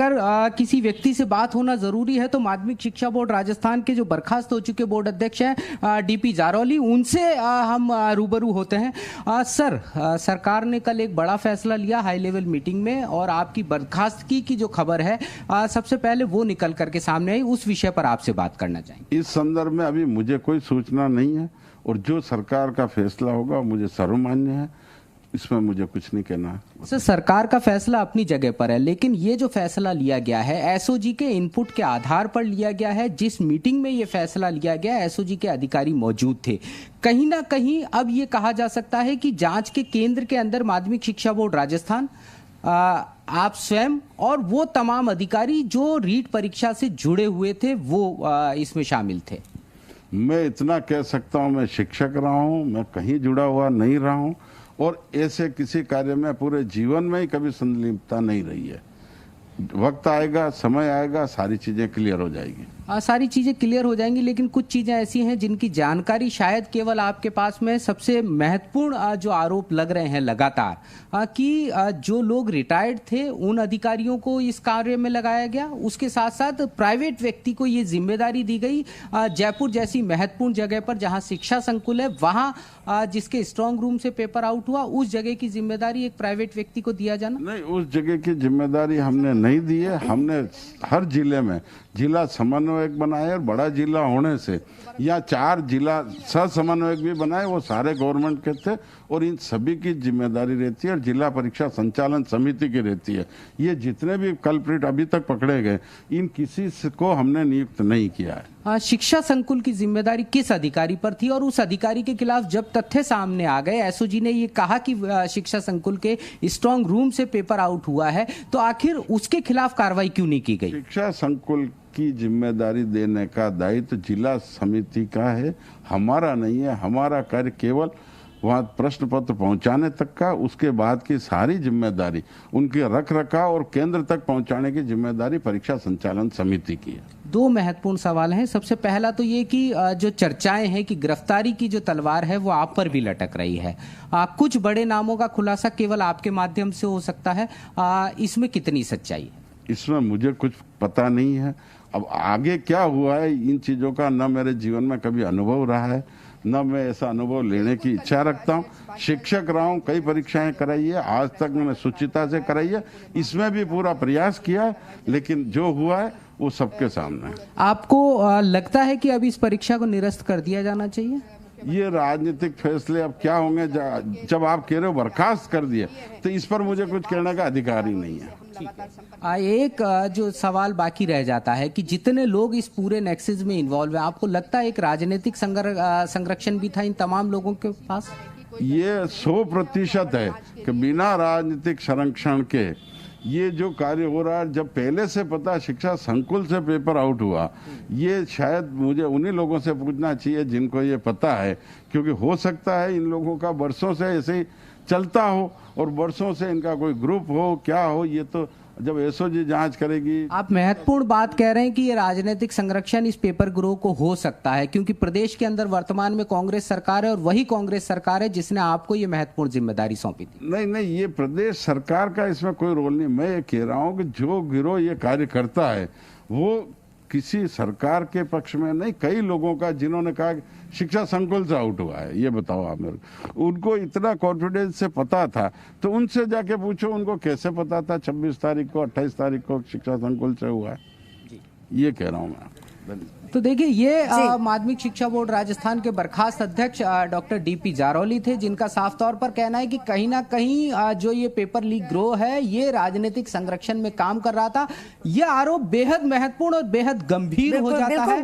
अगर किसी व्यक्ति से बात होना जरूरी है तो माध्यमिक शिक्षा बोर्ड राजस्थान के जो बर्खास्त हो चुके बोर्ड अध्यक्ष हैं डीपी जारौली, उनसे हम रूबरू होते हैं। सर, सरकार ने कल एक बड़ा फैसला लिया हाई लेवल मीटिंग में और आपकी बर्खास्तगी की जो खबर है सबसे पहले वो निकल करके सामने आई, उस विषय पर आपसे बात करना चाहेंगे। इस संदर्भ में अभी मुझे कोई सूचना नहीं है और जो सरकार का फैसला होगा मुझे सर्वमान्य है, इसमें मुझे कुछ नहीं कहना है। सर, सरकार का फैसला अपनी जगह पर है, लेकिन ये जो फैसला लिया गया है एसओजी के इनपुट के आधार पर लिया गया है। जिस मीटिंग में ये फैसला लिया गया एसओजी के अधिकारी मौजूद थे। कहीं ना कहीं अब ये कहा जा सकता है कि जांच के केंद्र के अंदर माध्यमिक शिक्षा बोर्ड राजस्थान, आप स्वयं और वो तमाम अधिकारी जो रीट परीक्षा से जुड़े हुए थे वो इसमें शामिल थे। मैं इतना कह सकता हूं, मैं शिक्षक रहा हूं, मैं कहीं जुड़ा हुआ नहीं रहा हूं और ऐसे किसी कार्य में पूरे जीवन में ही कभी संलिप्तता नहीं रही है। वक्त आएगा, समय आएगा, सारी चीजें क्लियर हो जाएगी। सारी चीजें क्लियर हो जाएंगी, लेकिन कुछ चीजें ऐसी हैं जिनकी जानकारी शायद केवल आपके पास में। सबसे महत्वपूर्ण जो आरोप लग रहे हैं लगातार कि जो लोग रिटायर्ड थे उन अधिकारियों को इस कार्य में लगाया गया, उसके साथ साथ प्राइवेट व्यक्ति को ये जिम्मेदारी दी गई। जयपुर जैसी महत्वपूर्ण जगह पर जहां शिक्षा संकुल है, वहां जिसके स्ट्रांग रूम से पेपर आउट हुआ, उस जगह की जिम्मेदारी एक प्राइवेट व्यक्ति को दिया जाना। नहीं, उस जगह की जिम्मेदारी हमने नहीं दी है। हमने हर जिले में जिला समन्वयक बनाए और बड़ा जिला होने से या 4 जिला सह समन्वयक भी बनाए, वो सारे गवर्नमेंट के थे और इन सभी की जिम्मेदारी रहती है और जिला परीक्षा संचालन समिति की रहती है। ये जितने भी कल्प्रिट अभी तक पकड़े गए, इन किसी को हमने नियुक्त नहीं किया है। शिक्षा संकुल की जिम्मेदारी किस अधिकारी पर थी और उस अधिकारी के खिलाफ जब तथ्य सामने आ गए, एसओजी ने ये कहा कि शिक्षा संकुल के स्ट्रांग रूम से पेपर आउट हुआ है, तो आखिर उसके खिलाफ कार्रवाई क्यों नहीं की गई? शिक्षा संकुल की जिम्मेदारी देने का दायित्व जिला समिति का है, हमारा नहीं है। हमारा कार्य केवल वहाँ प्रश्न पत्र पहुंचाने तक का, उसके बाद की सारी जिम्मेदारी उनके रख रखाव और केंद्र तक पहुंचाने की जिम्मेदारी परीक्षा संचालन समिति की है। 2 महत्वपूर्ण सवाल हैं। सबसे पहला तो ये कि जो चर्चाएं हैं कि गिरफ्तारी की जो तलवार है वो आप पर भी लटक रही है। कुछ बड़े नामों का खुलासा केवल आपके माध्यम से हो सकता है, इसमें कितनी सच्चाई है? इसमें मुझे कुछ पता नहीं है। अब आगे क्या हुआ है इन चीजों का न मेरे जीवन में कभी अनुभव रहा है, न मैं ऐसा अनुभव लेने की इच्छा रखता हूँ। शिक्षक रहा हूँ, कई परीक्षाएं कराई है, आज तक मैंने सुचिता से कराई है, इसमें भी पूरा प्रयास किया है, लेकिन जो हुआ है वो सबके सामने है। आपको लगता है कि अब इस परीक्षा को निरस्त कर दिया जाना चाहिए? ये राजनीतिक फैसले अब क्या होंगे, जब आप कह रहे हो बर्खास्त कर दिए, तो इस पर मुझे कुछ कहने का अधिकार ही नहीं है। एक जो सवाल बाकी रह जाता है कि जितने लोग इस पूरे नेक्सस में इन्वॉल्व हैं, आपको लगता है एक राजनीतिक संरक्षण भी था इन तमाम लोगों के पास? ये 100% है कि बिना राजनीतिक संरक्षण के ये जो कार्य हो रहा है, जब पहले से पता शिक्षा संकुल से पेपर आउट हुआ, ये शायद मुझे उन्हीं लोगों से पूछना चाहिए जिनको ये पता है, क्योंकि हो सकता है इन लोगों का वर्षों से ऐसे ही चलता हो और वर्षों से इनका कोई ग्रुप हो, क्या हो, ये तो जब एसओजी जांच करेगी। आप महत्वपूर्ण बात कह रहे हैं कि ये राजनीतिक संरक्षण इस पेपर ग्रोह को हो सकता है, क्योंकि प्रदेश के अंदर वर्तमान में कांग्रेस सरकार है और वही कांग्रेस सरकार है जिसने आपको ये महत्वपूर्ण जिम्मेदारी सौंपी थी। नहीं, ये प्रदेश सरकार का इसमें कोई रोल नहीं। मैं ये कह रहा हूँ कि जो गिरोह ये कार्य करता है वो किसी सरकार के पक्ष में नहीं, कई लोगों का जिन्होंने कहा शिक्षा संकुल से आउट हुआ है। ये बताओ आप मेरे को, उनको इतना कॉन्फिडेंस से पता था तो उनसे जाके पूछो उनको कैसे पता था 26 तारीख को 28 तारीख को शिक्षा संकुल से हुआ है। ये कह रहा हूँ मैं। तो देखिए, ये माध्यमिक शिक्षा बोर्ड राजस्थान के बर्खास्त अध्यक्ष डॉक्टर डीपी जारौली थे, जिनका साफ तौर पर कहना है कि कहीं ना कहीं जो ये पेपर लीक ग्रोह है ये राजनीतिक संरक्षण में काम कर रहा था। यह आरोप बेहद महत्वपूर्ण और बेहद गंभीर हो जाता है।